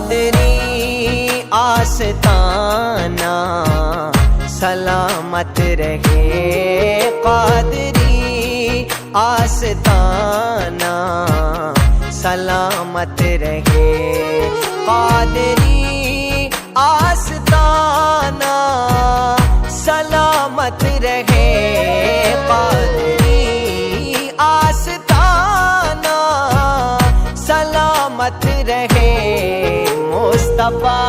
कादरी आस्ताना सलामत रहे, कादरी आस्ताना सलामत रहे, कादरी आस्ताना सलामत रहे, कादरी आस्ताना सलामत रहे। मुस्तफा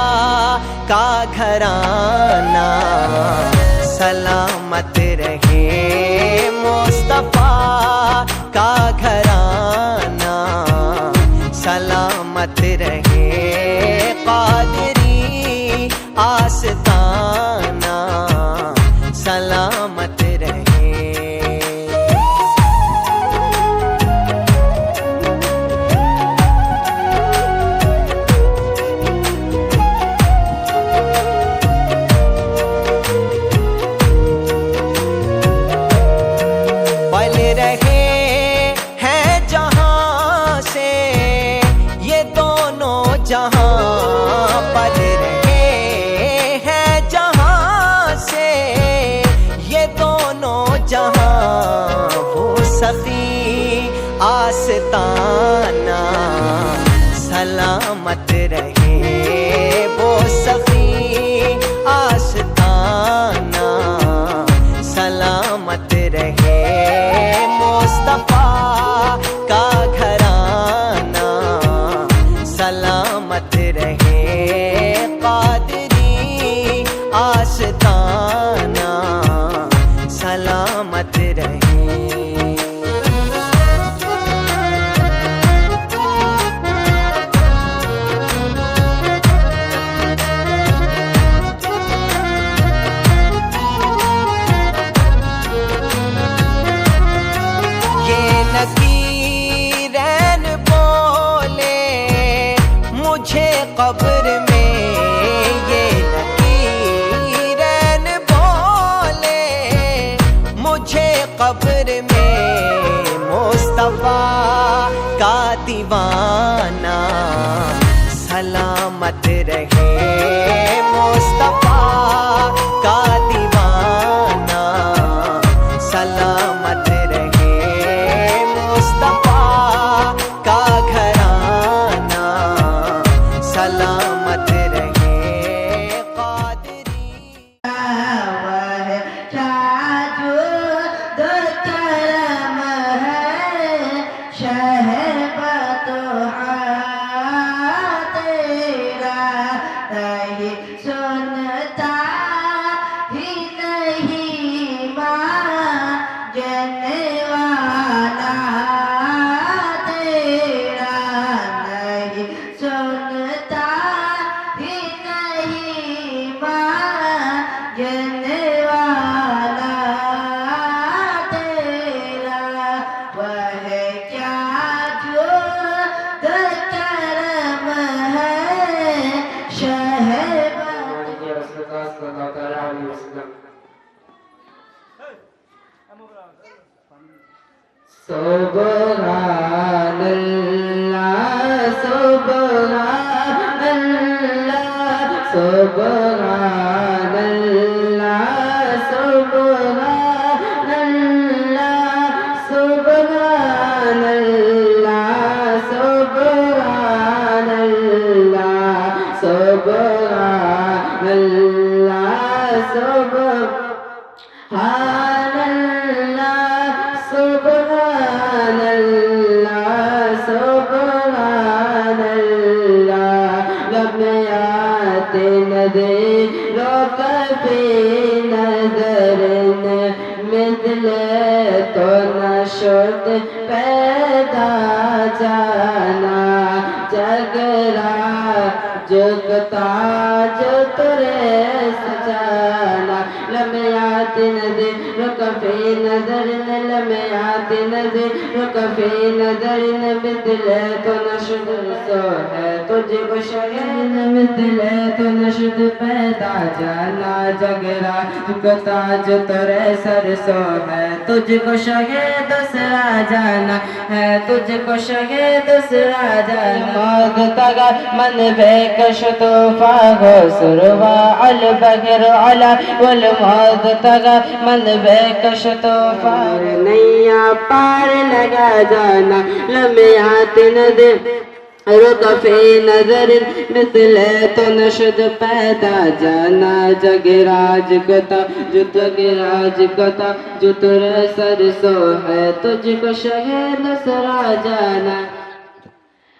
का घराना सलामत रहे, मुस्तफा का घराना सलामत रहे, कादरी आस्ताना सलामत रहे। पल रहे हैं जहां से ये दोनों जहां, पल रहे हैं जहां से ये दोनों जहां। वो सखी आस्ताना सलामत रहे, वो सखी आस्ताना सलामत रहे, मुस्तफा का घराना सलामत रहे, कादरी आस्ताना सलामत रहे। नकीरैन बोले मुझे कब्र में, ये नकीरैन बोले मुझे कब्र में, मुस्तफा का दीवाना सलामत रहे, मुस्तफा का दीवाना सलामत रहे, मुस्तफा का घराना सलामत रहे, कादरी। वह चाचू दो करम है शहर बतोहा तेरा, नहीं सुनता ही नहीं माँ जनवाला तेरा, नहीं सुनता ही नहीं माँ जनवाला तेरा। वह क्या जो करम है शहर सुब्हानल्लाह सुब्हानल्लाह सुब्हानल्लाह सुब्हानल्लाह सुब्हानल्लाह सुब्हानल्लाह सुब्हानल्लाह सुब्हानल्लाह सुब्हानल्लाह सुब्हानल्लाह। लब में आते नज़रो कभी नज़र मिथले तो न शुद पैदा जाना, जगरा जुगता जो तुरे सजाना। लम्यात नज़र कफ़ी नज़र लम्यात नज़र कफ़ी नज़र मिथले तो न शुद सो है तुझको शगन मिथले तो न शुद पैदा जाना, जगरा जुगता जो तुरे सरसो है तुझको शगे दूसरा जाना है तुझको शगे दूसरा जाना मौत तगा मन बेकश तूफा हो सुरवा अल बगर अला वल मौत तगा मन बेकश तूफा नैया पार लगा जाना लम्यात न दे रुकफे नजर मिसल तो नशद पैदा जाना जगराज गता जो जगराज गता जो तुर सरसो है तुझको शहर नसरा जाना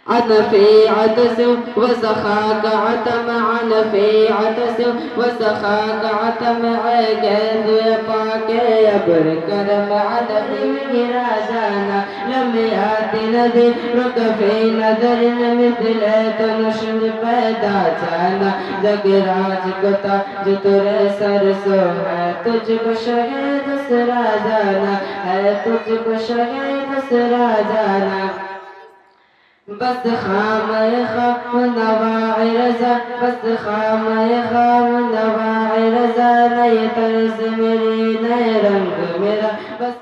अनफे अतस वसखाक अतम अनफे अतस वसखाक अतम गैद पाके अबर करम अनफे गिरा जाना लम्यात नदी रुकफे नजर मिसल तनुशद पैदा जाना जगराज गता जो तुरे सरसो है तुझको शगे दूसरा जाना है तुझको शगे दूसरा जाना बस खाम नवाए रजा बस खाम नवाए रजा नए तर्ज मेरी नए रंग मेरा बस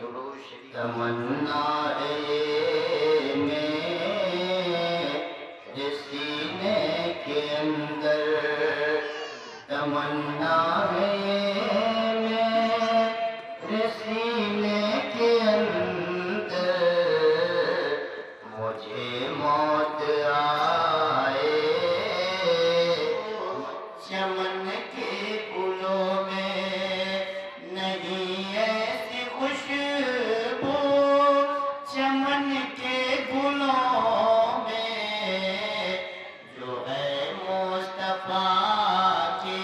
दुरूद शरीफ तमन्ना है मेरे सीने के अंदर तमन्ना है मेरे सीने के अंदर मुझे मौत आए चमन के गुलों में नहीं ऐसी खुशबू चमन के गुलों में जो है मुस्तफा के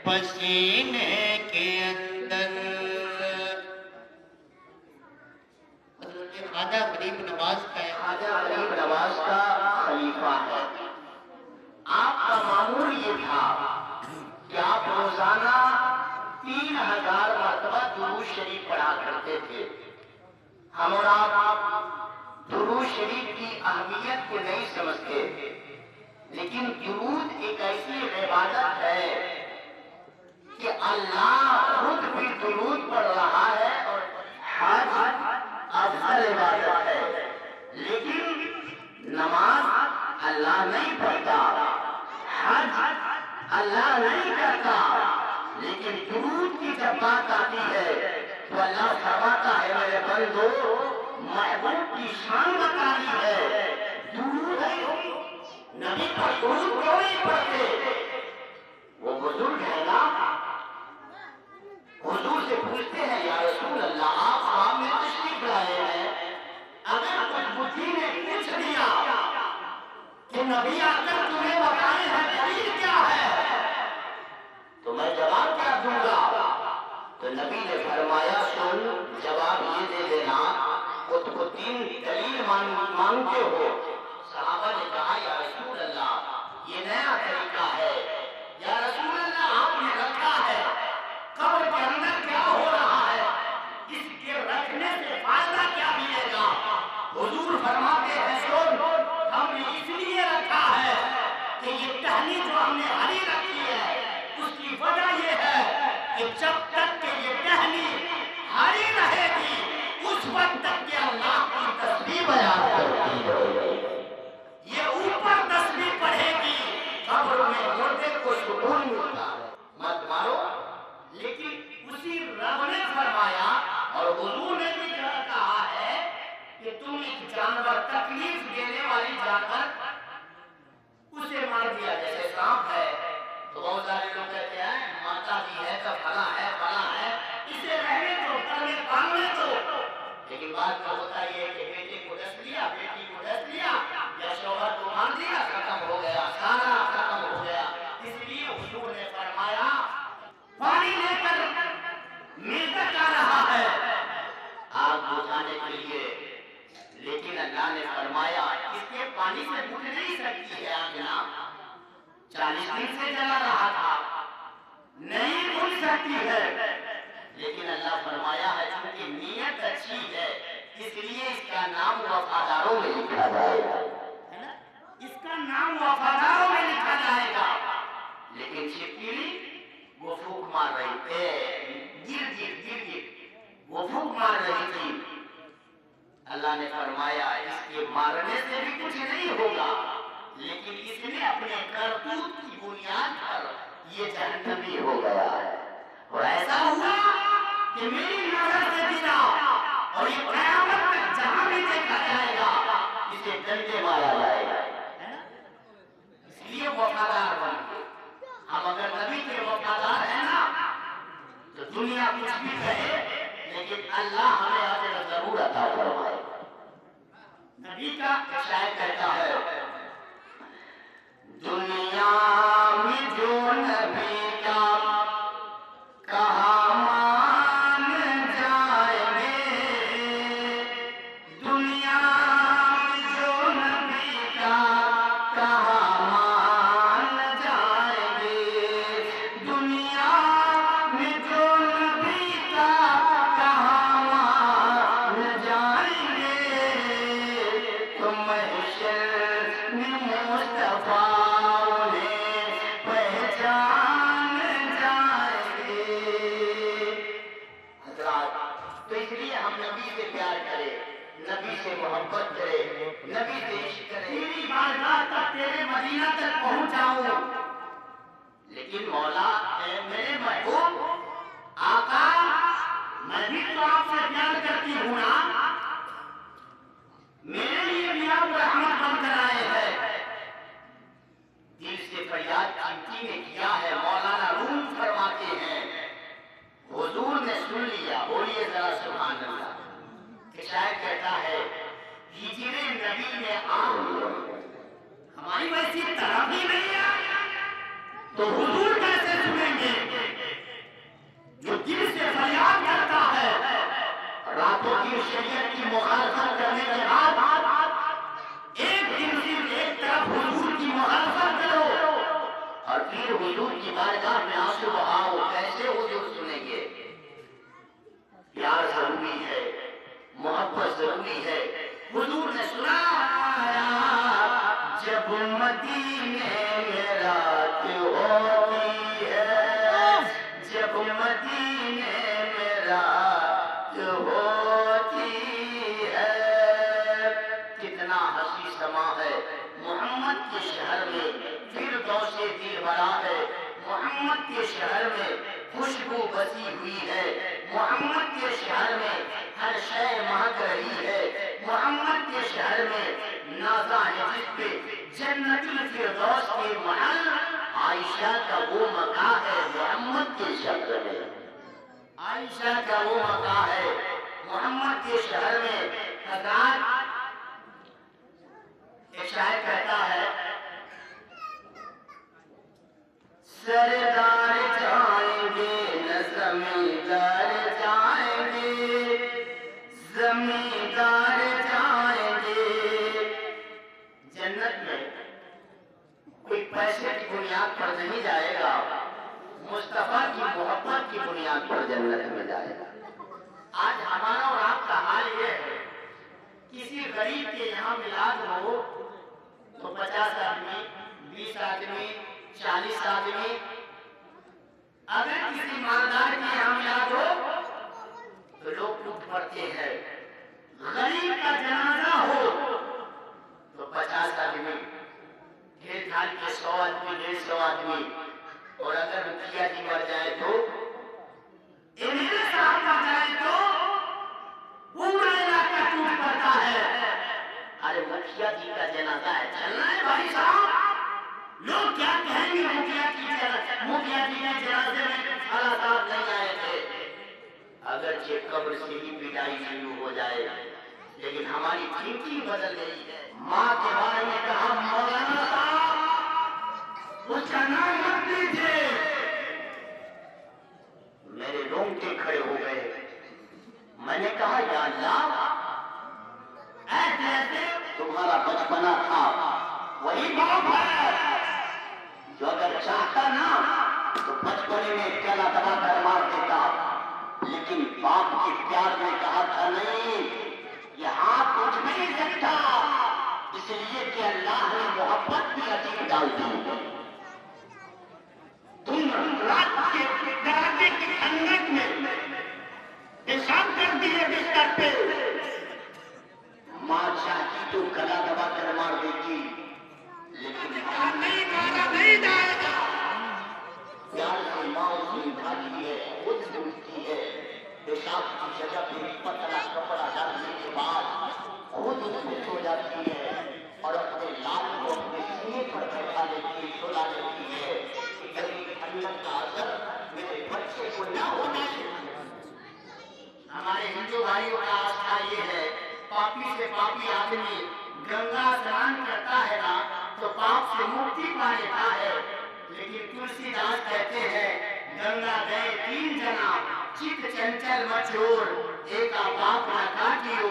पसीने के अंदर ख्वाजा गरीब नवाज का ख्वाजा गरीब नवाज का खलीफा है। आपका मामूल ये था कि आप रोजाना 3000 मरतबा दुरूद शरीफ पढ़ा करते थे। हम और आप दुरूद शरीफ की अहमियत को नहीं समझते, लेकिन दुरूद एक ऐसी इबादत है कि अल्लाह खुद भी दुरूद पढ़ रहा है और हज अफजल इबादत है, लेकिन नमाज अल्लाह नहीं पढ़ता, हज अल्लाह नहीं करता, लेकिन दुरूद की जब बात आती है तो अल्लाह फरमाता है मेरे बंदो महबूब की शान बतानी है दुरूद है। नबी पर दुरूद क्यों नहीं पढ़ते? वो बुजुर्ग है ना, हुजूर से पूछते हैं या रसूल अल्लाह आप काम में तशरीफ लाए हैं, अगर कुछ बुद्धि ने पूछ लिया कि नबी आकर तुम्हें बताए हैं दलील क्या है तो मैं जवाब क्या दूंगा? तो नबी ने फरमाया सुन जवाब ये दे देना खुद को 3 दलील मांगते हो। सहाबा ने कहा या रसूल अल्लाह ये नया तरीका है, या रसूल अल्लाह आपने रखा है कब्र के अंदर क्या हो रहा है, इसके रखने से फायदा क्या मिलेगा? हुजूर फरमाते हैं सुन हमने इसलिए रखा है कि ये टहनी जो हमने हरी रखी है उसकी वजह ये है कि जब तक के ये टहनी हरी रहेगी उस वक्त तक के अल्लाह की तस्बीह बयान करती है। ये ऊपर दिन से जला रहा था, नहीं भूल सकती है। लेकिन अल्लाह फरमाया है क्योंकि नीयत अच्छी है इसलिए इसका नाम वफादारों में लिखा जाएगा, है ना? इसका नाम वफादारों में लिखा जाएगा। लेकिन छिपकली वो फूंक मार रही थी, गिर गिर गिर गिर वो फूंक मार रही थी। अल्लाह ने फरमाया इसके मारने से भी कुछ नहीं होगा, लेकिन इसने अपने करतूत की बुनियाद पर ये जहन्नमी हो गया है। और ऐसा हुआ कि मेरी नजर से गिरा और ये कयामत तक जहां भी देखा जाएगा इसे डंडे मारा जाएगा, है ना? इसलिए वफादार बनिए। हम अगर नबी के वफादार हैं ना तो दुनिया कुछ भी कहे लेकिन अल्लाह हमें अजर जरूर अता फरमाए। नबी का शायर कहता है दुनिया में जो नबी का कहा मान जाएंगे, दुनिया में जो नबी का कहा मान जाएंगे, दुनिया में जो नबी का कहा मान जाएंगे, तो महशर में मुस्तफा मोहब्बत करे, नबी से इश्क करे, तेरी बारगाह तक तेरे मदीना तक पहुंच जाऊं। लेकिन मौला मेरे महबूब आका मैं भी तो आपसे प्यार करती हूं ना, मेरे लिए भी आप रहमत बनकर आए हैं। दिल से फरियाद कीमती ने किया है। मौलाना रूम फरमाते हैं हुजूर ने सुन लिया, बोलिए जरा सुभान अल्लाह। शायद कहता है हिजरे नबी ने हमारी वैसी तरफ ही नहीं है तो हुजूर कैसे सुनेंगे? जो दिल से फरियाद करता है रातों की शरीयत की मुखालफत करने के बाद एक दिन सिर्फ एक तरफ हुजूर की मुखालफत करो और फिर हुजूर की बारगाह में आंसू बहाओ, कैसे हुजूर सुनेंगे? प्यार जरूरी है, मोहब्बत जरूरी है। हुजूर ने सुनाया जब मदीने में रात होती है, जब मदीने में रात होती है, कितना हंसी समा है मोहम्मद के शहर में, फिर दौसे दिल भरा है मोहम्मद के शहर में, खुशबू बसी हुई है मोहम्मद के शहर में, हर शय महक रही है मोहम्मद के शहर में, नाज़ा है जिस पे जन्नतुल फिरदौस के महल, आयशा का वो मका है मोहम्मद के शहर में, आयशा का वो मका है मोहम्मद के शहर में। हज़रात एक शायर कहता है सरदार जाएंगे न जमींदार जाएंगे, जमींदार जाएंगे। जन्नत में कोई पैसे की बुनियाद पर नहीं जाएगा, मुस्तफा की मोहब्बत की बुनियाद पर जन्नत में जाएगा। आज हमारा और आपका हाल ये है, किसी गरीब के यहाँ मिलाद हो तो 50 आदमी, 20 आदमी, 40 आदमी, अगर किसी मालदार के यहाँ मिलाद हो तो लोग टूट पड़ते हैं। गरीब का जनाजा हो तो 50 आदमी, ढेर ढाल के 100 आदमी, 150 आदमी, और अगर मुखिया जी मर जाए तो, एमएलए साहब मर जाए तो पूरा इलाका टूट पड़ता है। अरे मुखिया जी का जनाजा है, चलना है भाई साहब, लोग क्या कहेंगे? मुखिया जी के जनाजे में खाला साहब नहीं आए थे। अगर ये कब्र से ही पिटाई शुरू हो जाए, लेकिन हमारी थिंकिंग बदल गई है। माँ के बारे में कहा मौलाना साहब उसका नाम मत लीजिए, मेरे रोंगटे खड़े हो गए। मैंने कहा या अल्लाह, ऐसे ऐसे तुम्हारा बचपना था वही बाप है जो अगर सरकार ने कहा था नहीं, यहाँ कुछ नहीं सकता, इसलिए कि अल्लाह ने मोहब्बत भी अजीब डाल दी। तुम रात के दरवाजे की संगत में पेशाब कर दिए बिस्तर पे, माँ चाहती तो गला दबा कर मार देगी, लेकिन नहीं मारा नहीं जाएगा। प्यार से माँ उसे उठाती है, खुद ढूंढती है, पेशाब की जगह पे पतला कपड़ा डालने के बाद खुद उसमें सो जाती है और अपने लाल को अपने सीने पर बैठा लेती है, सुला लेती है कि कभी ठंडक का असर मेरे बच्चे को ना होने से। हमारे हिंदू भाइयों का आस्था ये है, पापी से पापी आदमी गंगा स्नान करता है ना तो पाप से मुक्ति पा लेता है, लेकिन तुलसीदास कहते हैं गंगा गए 3 जना, चित चंचल मचोर, एक पाप न काटियो,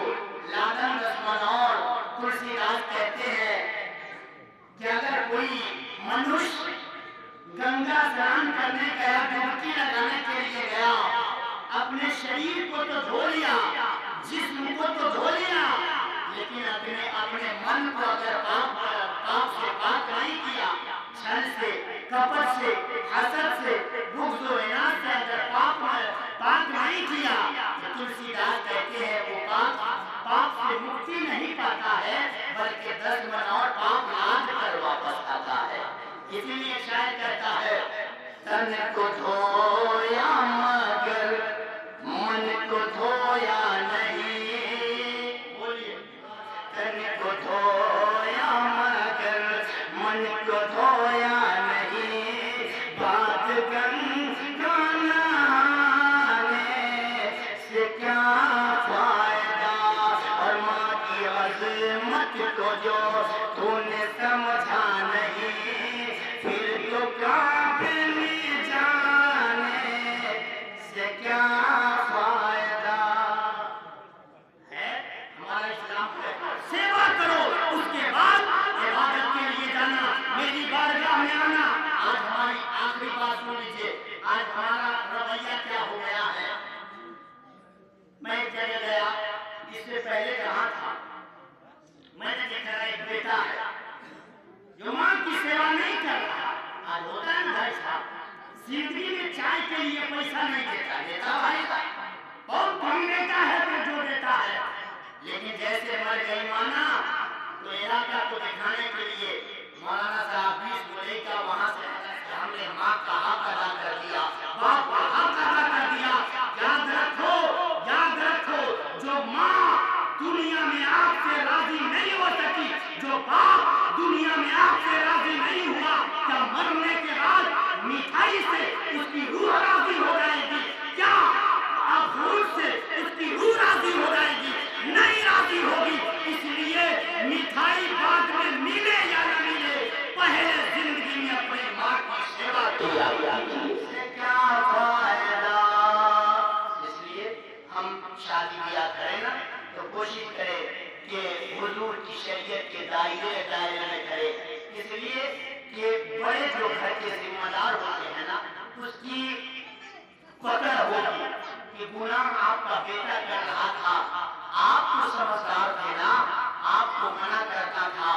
लादन रसमनौर। तुलसीदास कहते हैं कि अगर कोई मनुष्य गंगा स्नान करने गया, डुबकी लगाने के लिए गया, अपने शरीर को तो धो लिया, जिस्म को तो धो लिया, लेकिन अपने मन को अगर पाप से पाक नहीं किया, छल से, कपट से, हसद से, बुग़्ज़ और इनाद से अगर पाक नहीं किया, तो तुलसीदास कहते हैं वो पाप से मुक्ति नहीं पाता है, बल्कि 10 मन और पाप लाद कर वापस आता है। इसीलिए शायर कहता है, तन को धोया मगर मन को धोया नहीं, बोलिए, तन को धोया मगर मन को धोया नहीं, बात गंगा नहाने से क्या फायदा, और माँ की अज़मत को जो तूने समझा नहीं, फिर तो काबिल जाने से क्या फायदा है। हमारा इस्लाम है सेवा करो, उसके बाद इबादत के लिए जाना, मेरी बारगाह में आना। आज हमारी आखिरी बात सुन लीजिए, आज हमारा रवैया क्या हो गया है। मैं एक जगह गया, इससे पहले कहाँ था, मैंने देखा एक बेटा है जो माँ की सेवा नहीं कर रहा। आज होता है ना भाई साहब, जिंदगी में चाय के लिए पैसा नहीं देता, देता भाई बहुत कम देता है तो जो देता है, लेकिन जैसे मर गई माना तो इलाका को दिखाने के लिए मौलाना साहब 20 बोले का वहां से हमने माँ का हक अदा कर दिया, बाप का हक अदा कर दिया। याद रखो, जो माँ दुनिया में आपसे राजी नहीं हो सकी, जो बाप दुनिया में आपसे राजी नहीं हुआ, क्या मरने के बाद मिठाई से उसकी रूह राजी हो जाएगी? क्या अफरूज से उसकी रूह राजी हो जाएगी? नहीं राजी होगी। इसलिए मिठाई बाद में मिले या न मिले, पहले जिंदगी में अपनी माँ की सेवा किया क्या फायदा। इसलिए हम शादी ब्याह करें ना तो कोशिश करें कि हुजूर की शरीयत के दायरे में करें, इसलिए कि बड़े जो घर के जिम्मेदार होते हैं ना, उसकी पकड़ होगी कि गुनाह आपका बेटा कर रहा था, आप तो समझदार थे ना, आपको मना करता था,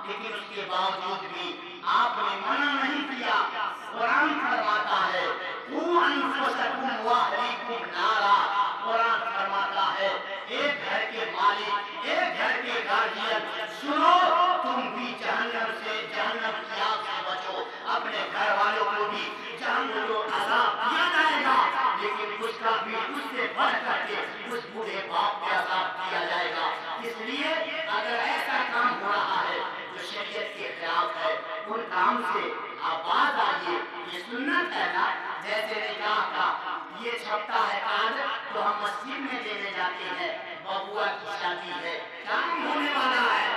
लेकिन उसके बावजूद भी आपने मना नहीं किया। कुरान फरमाता है नारा, कुरान फरमाता है एक घर के मालिक, एक घर के गार्जियन, सुनो तुम भी जहन्नम की आग से बचो, अपने घर वालों को भी जहन्नम को अज़ाब दिया जाएगा, लेकिन उसका भी उससे बढ़ करके उस बूढ़े बाप पे अज़ाब दिया जाएगा। इसलिए अगर ऐसा काम हो रहा है जो शरीयत के खिलाफ है, उन काम से आप बात आइए। ये सुन्नत है ना, जैसे निकाह का ये छपता है कार्ड तो हम मस्जिद में देने जाते हैं, बबुआ की शादी है, काम होने वाला है,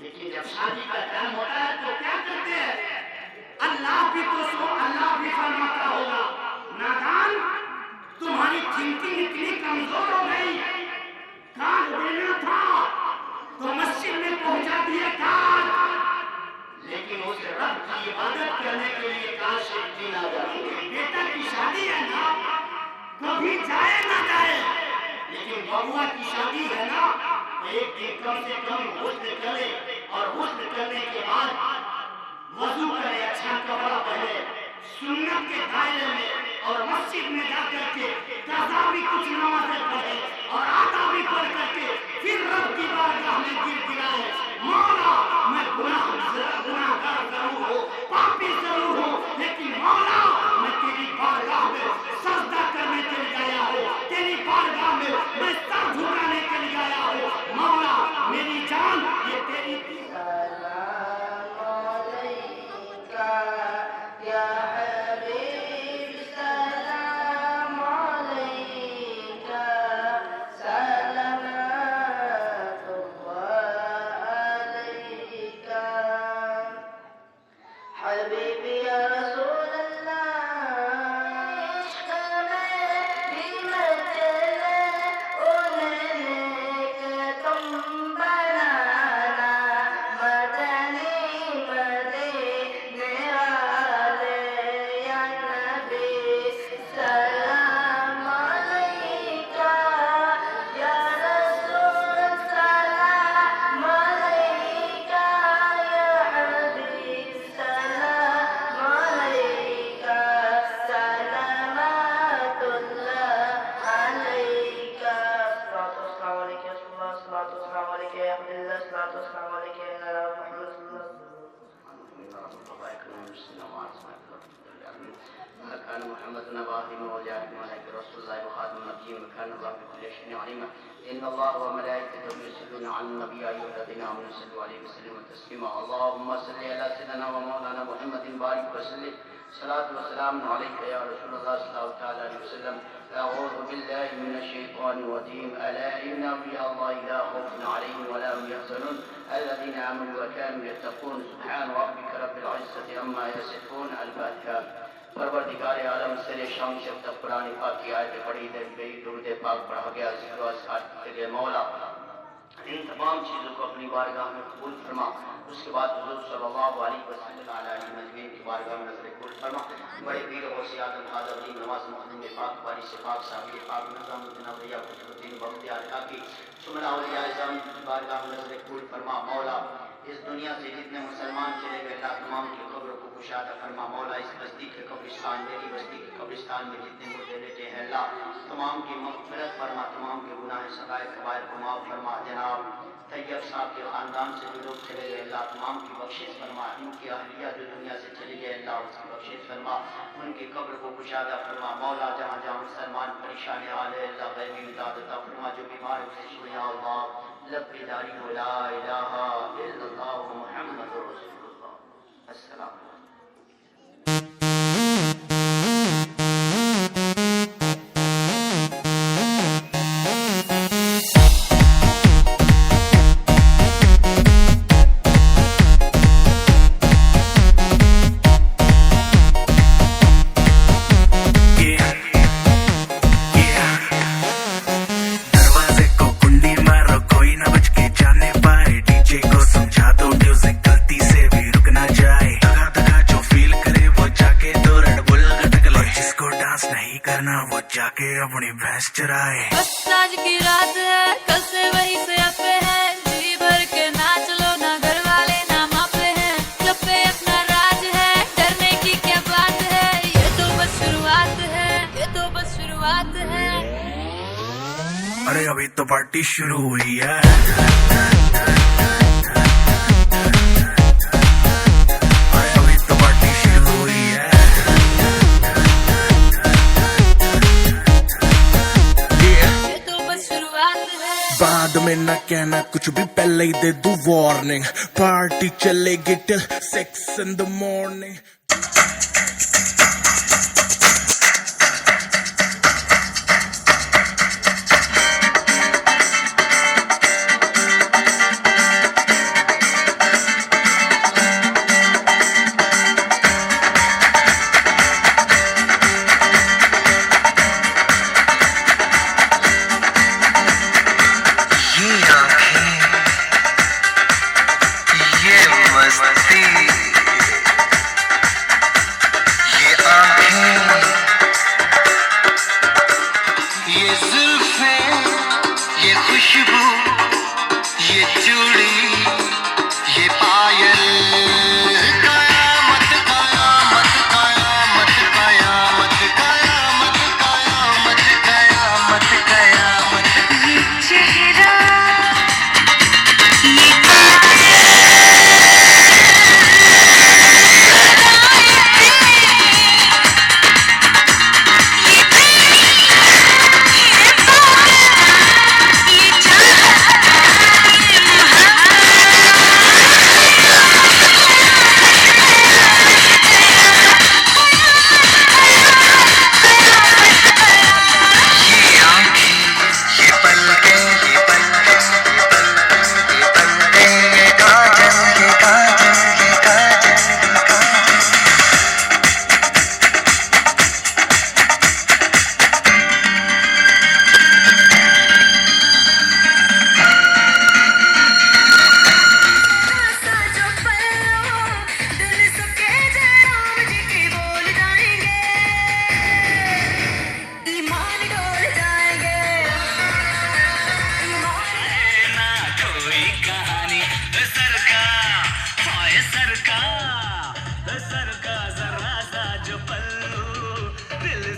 लेकिन जब शादी का टाइम होता है तो क्या करते हैं? अल्लाह भी फरमाता होगा, नादान तुम्हारी थिंकिंग इतनी कमजोर हो गई, कार्ड देना था तो मस्जिद में पहुंचा दिया कार्ड, लेकिन उस रब की इबादत करने के लिए काश एक दिन आ जाती। बेटा की शादी है ना, कभी जाए ना जाए, एक दिन कम से कम गुस्ल करे और गुस्ल करने के बाद वजू करे, अच्छा कपड़ा पहने, सुन्नत के दायरे में और मस्जिद में जाकर के कज़ा भी कुछ नमाज़ें पढ़े और आधा भी पढ़ करके फिर रब की बारगाह में गिर गिराए, मौला मैं गुनाहगार जरूर हूँ, पापी जरूर हूँ, लेकिन मौला मैं तेरी बारगाह में सजदा करने के लिए आया हूँ, तेरी बारगाह में मैं सर झुकाने के लिए आया हूँ। मौला मेरी जान ये तेरी परवरदिगार आलम सरे शाम शब्द कुरान पाक की आयत पढ़ी गई, दुरूद पाक पढ़ा गया, जिक्र अस्कार किए गए। मौला इन तमाम चीज़ों को अपनी बारगाह में कबूल फरमा। उसके बाद हुज़ूर सल्लल्लाहु अलैहि वसल्लम की बारगाह में नज़र कबूल फरमा। बड़े पीर गौसे आज़म हाज़िर अली नवाज़ मुक़द्दम पाक वारिस पाक साहिब पाक निज़ामुद्दीन औलिया कुतुबुद्दीन बख्तियार काकी शुमारा औलिया इज़ाम की बारगाह में नज़र कबूल फरमा। मौला इस दुनिया से जितने मुसलमान चले गए अल्लाह तमाम की कब्रों को कुशादा फरमा। मौला इस बस्ती के कब्रिस्तान, मेरी बस्ती के कब्रिस्तान में जितने मुर्दे लेटे हैं अल्लाह तमाम की मग़फ़िरत फरमा, तमाम के गुनाह सगाए कबायर को माफ़ फरमा। जनाब तैयब साहब के ख़ानदान से जो लोग चले गए अल्लाह तमाम की बख्शिश फरमा। इनकी अहलिया जो दुनिया से चली गए अल्लाह उसकी बख्शिश फरमा, उनकी कब्र को कुशादा फरमा। मौला जहाँ जहाँ मुसलमान परेशान हाल है अल्लाह गैबी इमदाद अता फरमा। जो बीमार उसे शिफा अल्लाह लब्बेदारी हो ला इलाहा इल्लल्लाह मुहम्मदुर रसूलुल्लाह। अस्सलाम अपनी भैंस चराए। बस आज की रात है, कल से वही से अपे है, जी भर के नाच लो ना घर वाले ना मापे हैं, जब पे अपना राज है, डरने की क्या बात है, ये तो बस शुरुआत है, ये तो बस शुरुआत है। अरे अभी तो पार्टी शुरू हुई है। बाद में न कहना कुछ भी, पहले ही दे दूं वार्निंग, पार्टी चलेगी टिल 6 in the morning। ये चूड़ी ये पायल कयामत कयामत कयामत कयामत कयामत कयामत कयामत कयामत ये चेहरा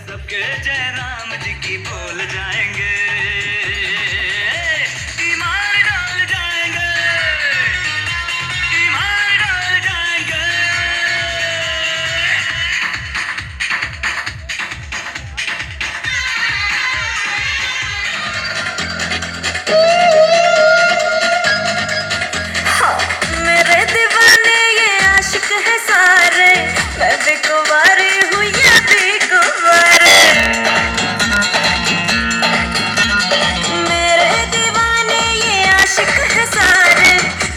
सबके जयराम जी की बोल जाएंगे ईमान डाल जाएंगे ईमान डाल जाएंगे मेरे दीवाने ये आशिक है सारे मैं भी कुंवारी हूँ ये भी कुंवारे मेरे दीवाने ये आशिक है सारे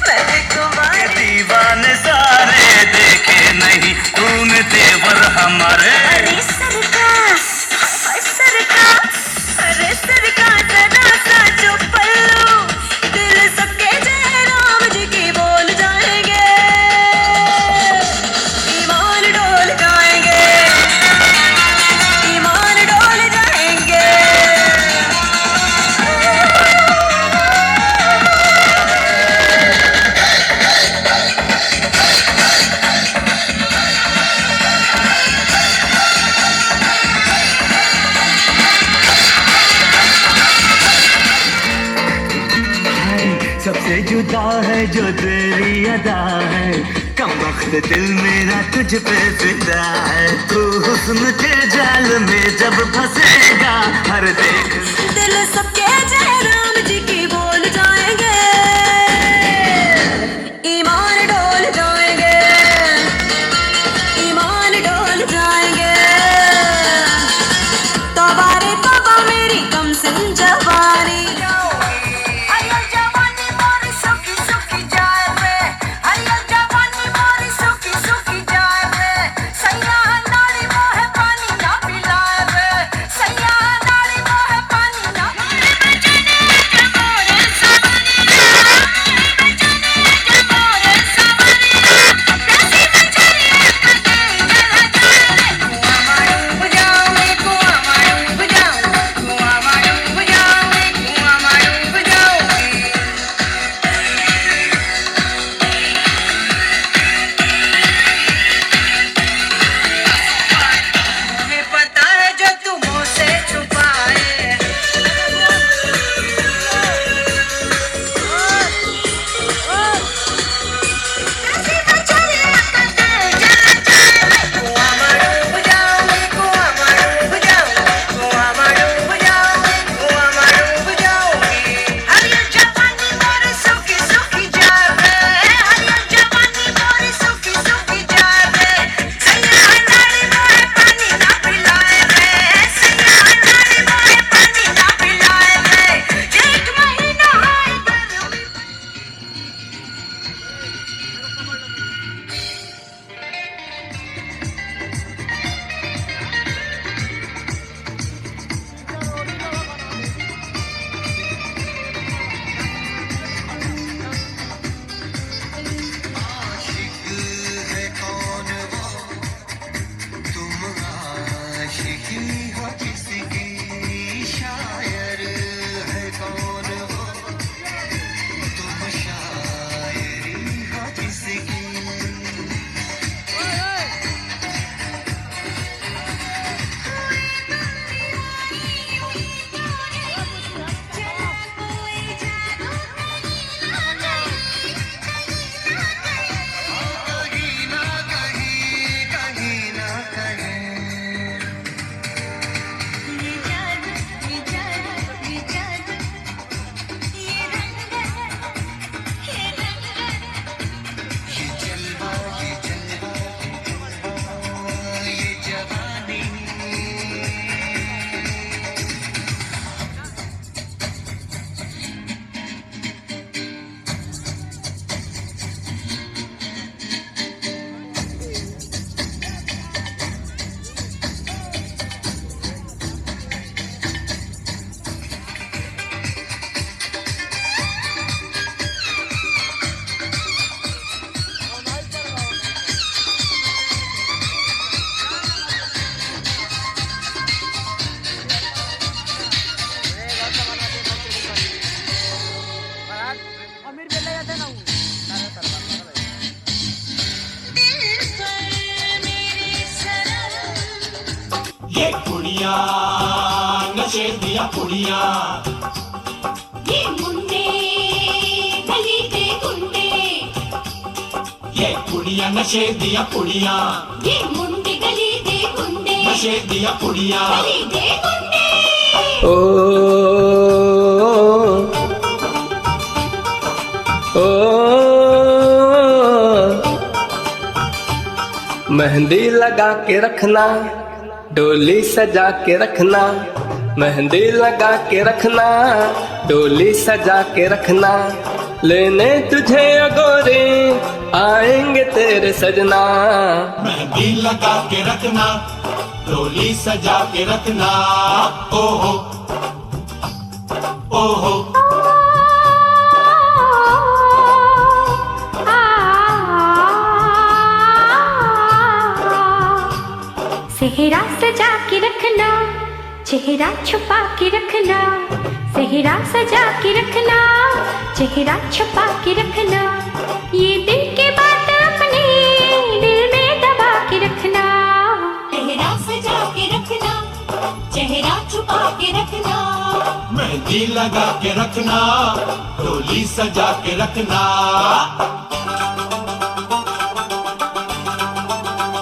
मैं भी कुंवारी दीवाने सारे देखे नहीं तूने तेवर हमारे अरे सरकार अरे सरकार जरा सा जो पल्लू दिल सबके जयराम जी की बोल जाएंगे ईमान डोल जाएंगे ईमान डोल जाएंगे सबसे जुदा है जो तेरी अदा है कम वक्त दिल मेरा तुझ पे फिदा है तू हुस्न के जाल में जब फंसेगा हर देख दिल सबके जयराम जी की बोल जाएंगे ईमान डोल जाएंगे ईमान डोल जाएंगे तबारे तबा मेरी कम सिन जवानी ये कुड़िया नशे दिया कुड़िया, ये मुंडे गली दे गुंडे, ये कुड़िया नशे दिया कुड़िया, ये मुंडे गली दे गुंडे, नशे दिया कुड़िया। गली दे गुंडे। ओ मेहंदी लगा के रखना, डोली सजा के रखना, मेहंदी लगा के रखना, डोली सजा के रखना, लेने तुझे अगोरे आएंगे तेरे सजना। मेहंदी लगा के रखना, डोली सजा के रखना, ओहो ओहो। सेहरा सजा के रखना, चेहरा छुपा के रखना, सेहरा सजा के रखना, चेहरा छुपा के रखना, ये दिल की बात अपने दिल में दबा के रखना। सेहरा सजा के रखना, चेहरा छुपा के रखना, मेहंदी लगा के रखना, डोली सजा के रखना।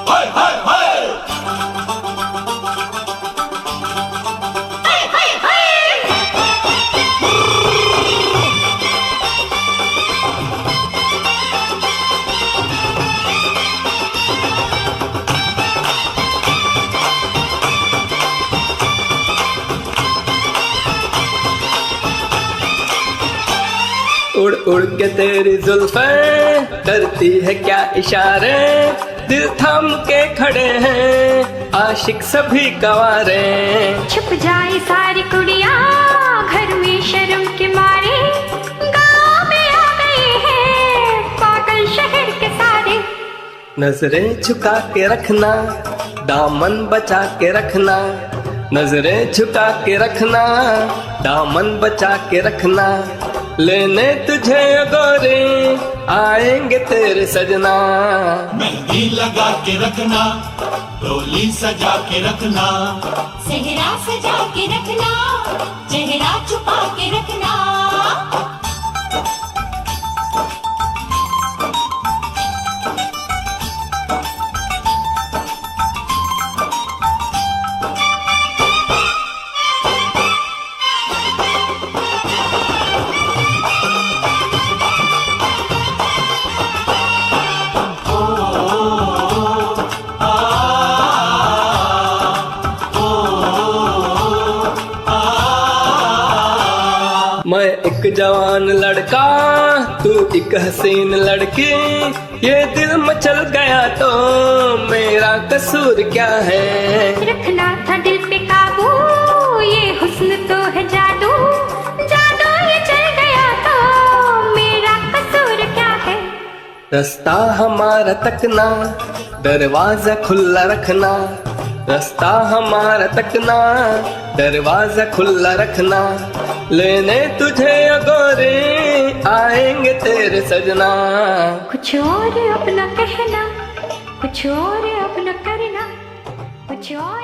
हाय हाय हाय। उड़ उड़ के तेरी जुल्फें करती है क्या इशारे, दिल थाम के खड़े हैं आशिक सभी गवारे। छुप जाए सारी कुड़िया घर में शर्म के मारे, गाँव में आ गए हैं पागल शहर के सारे। नजरें झुका के रखना, दामन बचा के रखना, नजरें झुका के रखना, दामन बचा के रखना, लेने तुझे गोरे आएंगे तेरे सजना। मेहंदी लगा के रखना, डोली सजा के रखना, सेहरा सजा के रखना, चेहरा छुपा के रखना। मैं एक जवान लड़का, तू एक हसीन लड़की, ये दिल मचल गया तो मेरा कसूर क्या है। रखना था दिल पे काबू, ये हुस्न तो है जादू, जादू ये चल गया तो मेरा कसूर क्या है। रास्ता हमारा तकना, दरवाजा खुला रखना, रास्ता हमारा तकना, दरवाजा खुला रखना, लेने तुझे गोरे आएंगे तेरे सजना। कुछ और अपना कहना, कुछ और अपना करना, कुछ और